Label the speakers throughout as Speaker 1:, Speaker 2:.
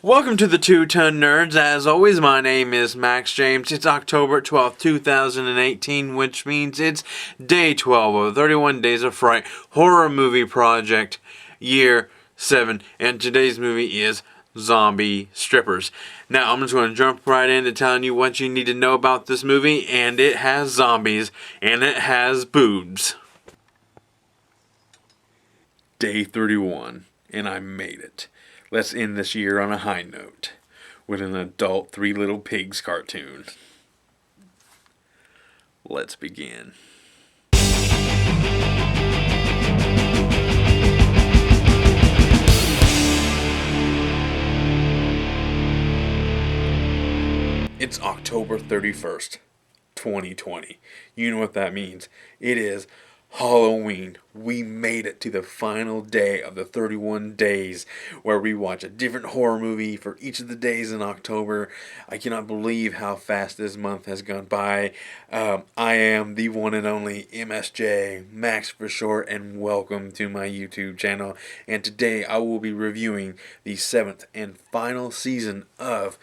Speaker 1: Welcome to the Two-Ton Nerds. As always, my name is Max James. It's October 12th, 2018, which means it's day 12 of 31 Days of Fright Horror Movie Project, Year 7. And today's movie is Zombie Strippers. Now, I'm just going to jump right into telling you what you need to know about this movie. And it has zombies, and it has boobs. Day 31, and I made it. Let's end this year on a high note with an adult Three Little Pigs cartoon. Let's begin. It's October 31st, 2020. You know what that means. It is Halloween. We made it to the final day of the 31 days where we watch a different horror movie for each of the days in October. I cannot believe how fast this month has gone by. I am the one and only MSJ, Max for short, and welcome to my YouTube channel. And today I will be reviewing the 7th and final season of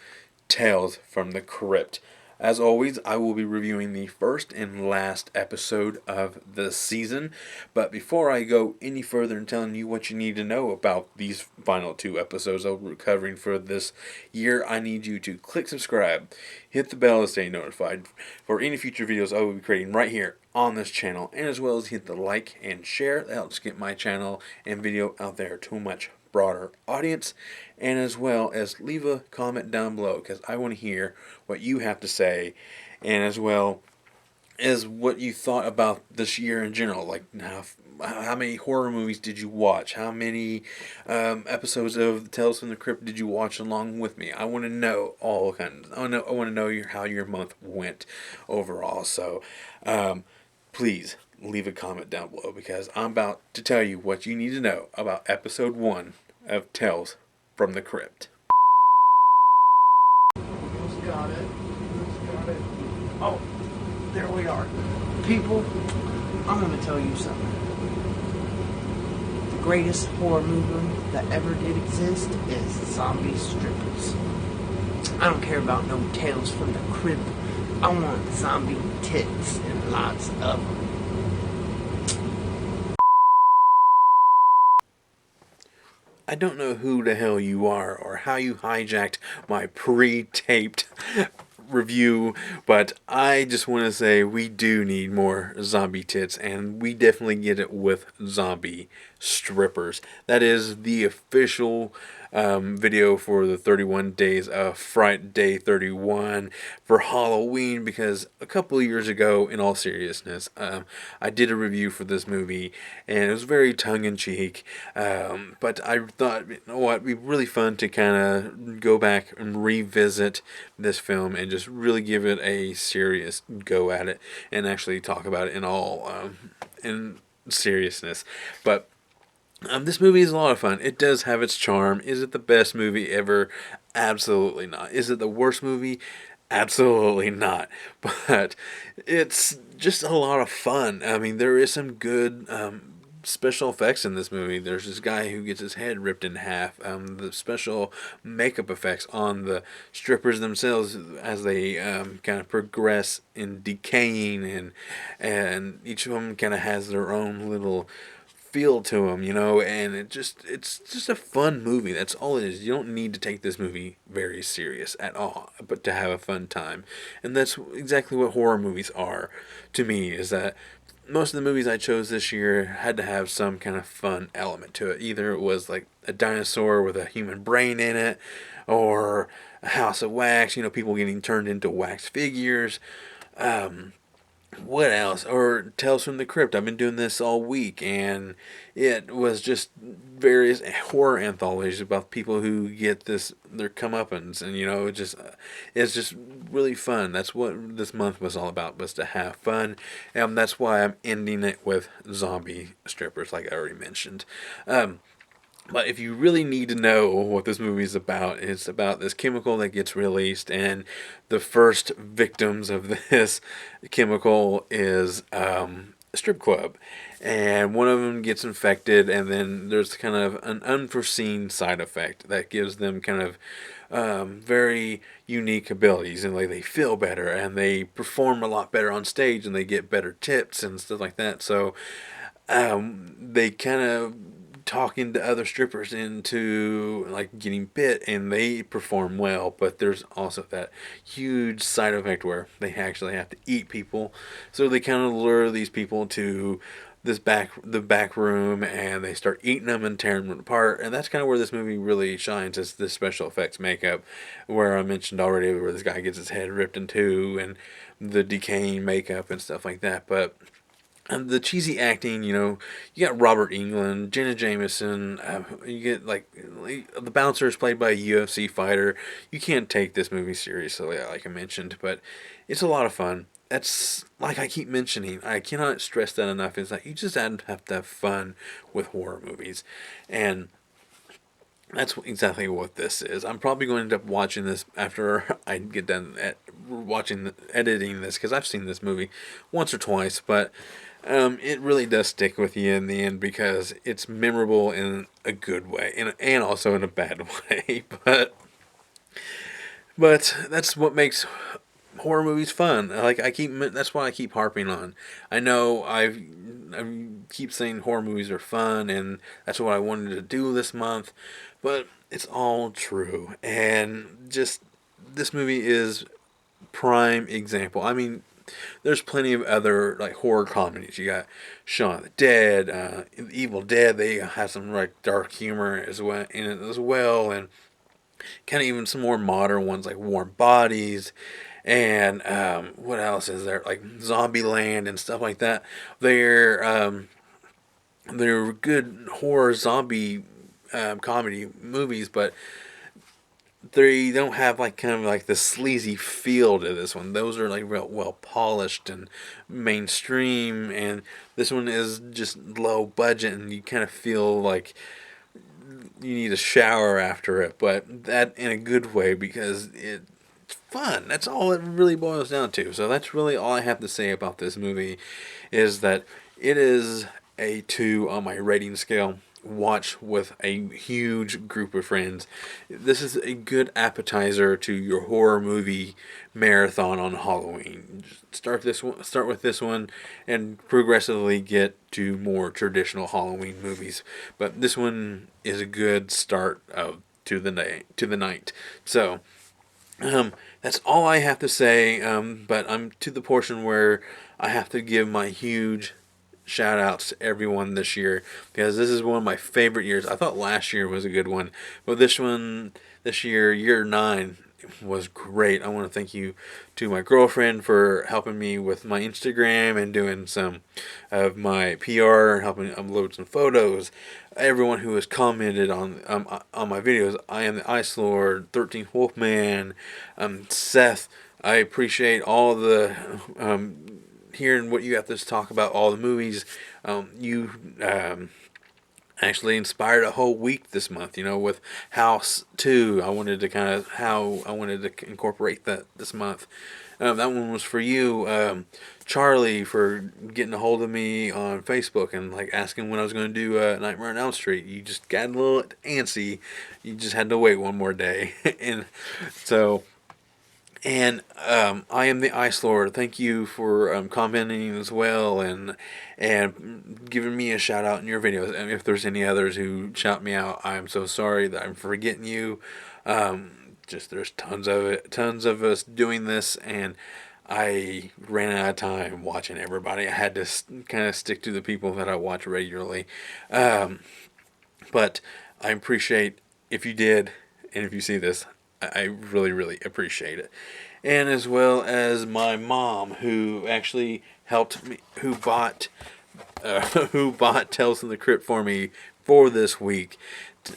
Speaker 1: Tales from the Crypt. As always, I will be reviewing the first and last episode of the season. But before I go any further and telling you what you need to know about these final two episodes I'll be covering for this year, I need you to click subscribe, hit the bell to stay notified for any future videos I will be creating right here on this channel, and as well as hit the like and share. That helps get my channel and video out there to a much broader audience, and as well as leave a comment down below because I want to hear what you have to say, and as well as what you thought about this year in general. Like how many horror movies did you watch? How many episodes of Tales from the Crypt did you watch along with me? I want to know all kinds. I want to know how your month went overall. So please leave a comment down below because I'm about to tell you what you need to know about episode 1 of Tales from the Crypt.
Speaker 2: Who's got it? Oh, there we are. People, I'm going to tell you something. The greatest horror movie that ever did exist is Zombie Strippers. I don't care about no Tales from the Crypt. I want zombie tits and lots of them.
Speaker 1: I don't know who the hell you are or how you hijacked my pre-taped review, but I just want to say we do need more zombie tits, and we definitely get it with Zombie Strippers. That is the official video for the 31 Days of Fright Day 31 for Halloween, because a couple of years ago, in all seriousness, I did a review for this movie, and it was very tongue-in-cheek, but I thought, you know what, it'd be really fun to kind of go back and revisit this film and just really give it a serious go at it and actually talk about it in all in seriousness. But this movie is a lot of fun. It does have its charm. Is it the best movie ever? Absolutely not. Is it the worst movie? Absolutely not. But it's just a lot of fun. I mean, there is some good special effects in this movie. There's this guy who gets his head ripped in half. The special makeup effects on the strippers themselves as they kind of progress in decaying, and each of them kind of has their own little feel to them, you know, and it's just a fun movie. That's all it is. You don't need to take this movie very serious at all, but to have a fun time. And that's exactly what horror movies are to me, is that most of the movies I chose this year had to have some kind of fun element to it. Either it was like a dinosaur with a human brain in it, or a house of wax, you know, people getting turned into wax figures. What else? Or Tales from the Crypt. I've been doing this all week, and it was just various horror anthologies about people who get their comeuppance, and you know, it's just really fun. That's what this month was all about, was to have fun, and that's why I'm ending it with Zombie Strippers, like I already mentioned. But if you really need to know what this movie is about, it's about this chemical that gets released, and the first victims of this chemical is strip club, and one of them gets infected, and then there's kind of an unforeseen side effect that gives them kind of very unique abilities, and like they feel better and they perform a lot better on stage and they get better tips and stuff like that. So they kind of talking to other strippers into like getting bit and they perform well, but there's also that huge side effect where they actually have to eat people. So they kind of lure these people to the back room, and they start eating them and tearing them apart. And that's kind of where this movie really shines, is the special effects makeup, where I mentioned already where this guy gets his head ripped in two, and the decaying makeup and stuff like that. But the cheesy acting, you got Robert Englund, Jenna Jameson, you get like the bouncer is played by a UFC fighter. You can't take this movie seriously, like I mentioned, but it's a lot of fun. That's like I keep mentioning. I cannot stress that enough. Is that you just have to have fun with horror movies, and that's exactly what this is. I'm probably going to end up watching this after I get done at watching editing this, because I've seen this movie once or twice, but it really does stick with you in the end because it's memorable in a good way, and also in a bad way. But that's what makes horror movies fun. Like that's what I keep harping on. I know I keep saying horror movies are fun, and that's what I wanted to do this month, but it's all true. And just this movie is prime example. I mean, there's plenty of other like horror comedies. You got Shaun of the Dead, Evil Dead. They have some like dark humor as well in it as well, and kind of even some more modern ones like Warm Bodies, and what else is there, like Zombieland and stuff like that. They're good horror zombie comedy movies, but they don't have like kind of like the sleazy feel to this one. Those are like real well polished and mainstream, and this one is just low budget, and you kind of feel like you need a shower after it, but that in a good way because it's fun. That's all it really boils down to. So that's really all I have to say about this movie, is that it is a 2 on my rating scale. Watch with a huge group of friends. This is a good appetizer to your horror movie marathon on Halloween. Start with this one, and progressively get to more traditional Halloween movies. But this one is a good start to the night. So that's all I have to say. But I'm to the portion where I have to give my huge shout outs to everyone this year, because this is one of my favorite years. I thought last year was a good one, but this year 9, was great. I want to thank you to my girlfriend for helping me with my Instagram and doing some of my PR, helping upload some photos. Everyone who has commented on my videos. I am the Ice Lord, 13th Wolfman, Seth. I appreciate all the hearing what you have to talk about, all the movies. You actually inspired a whole week this month, with House 2. I wanted to incorporate that this month. That one was for you. Charlie, for getting a hold of me on Facebook and like asking when I was going to do Nightmare on Elm Street. You just got a little antsy. You just had to wait one more day. and so and I am the Ice Lord. Thank you for commenting as well, and giving me a shout out in your videos. And if there's any others who shout me out, I'm so sorry that I'm forgetting you. Just there's tons of us doing this, and I ran out of time watching everybody. I had to kind of stick to the people that I watch regularly. But I appreciate if you did, and if you see this, I really, really appreciate it. And as well as my mom, who actually helped me, who bought Tales from the Crypt for me for this week.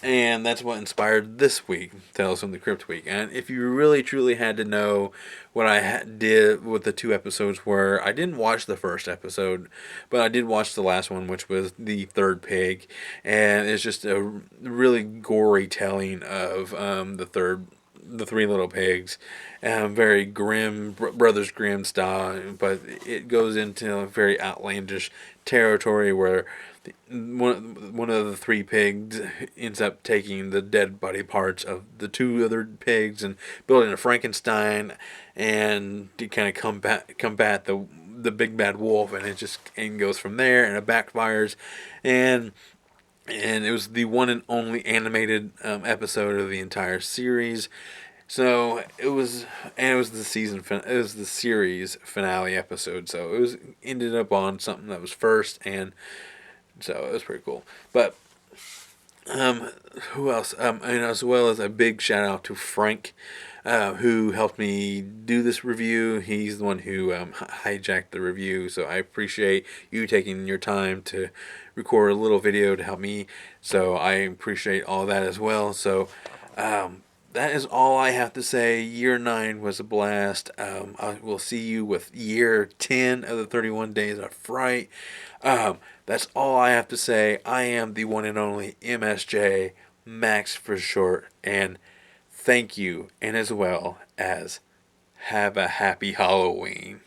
Speaker 1: And that's what inspired this week, Tales from the Crypt week. And if you really truly had to know what I did with the 2 episodes were, I didn't watch the first episode, but I did watch the last one, which was the third pig. And it's just a really gory telling of the third the Three Little Pigs, very grim, Brothers Grimm style, but it goes into a very outlandish territory where one of the three pigs ends up taking the dead body parts of the two other pigs and building a Frankenstein, and to kind of combat the big bad wolf, and it just and goes from there, and it backfires, and it was the one and only animated episode of the entire series. So it was the it was the series finale episode. So it was ended up on something that was first, and so it was pretty cool. But um, who else? And as well as a big shout out to Frank, who helped me do this review. He's the one who hijacked the review, so I appreciate you taking your time to record a little video to help me. So I appreciate all that as well. So that is all I have to say. Year 9 was a blast. I will see you with year 10 of the 31 Days of Fright. That's all I have to say. I am the one and only MSJ, Max for short, and thank you, and as well as have a happy Halloween.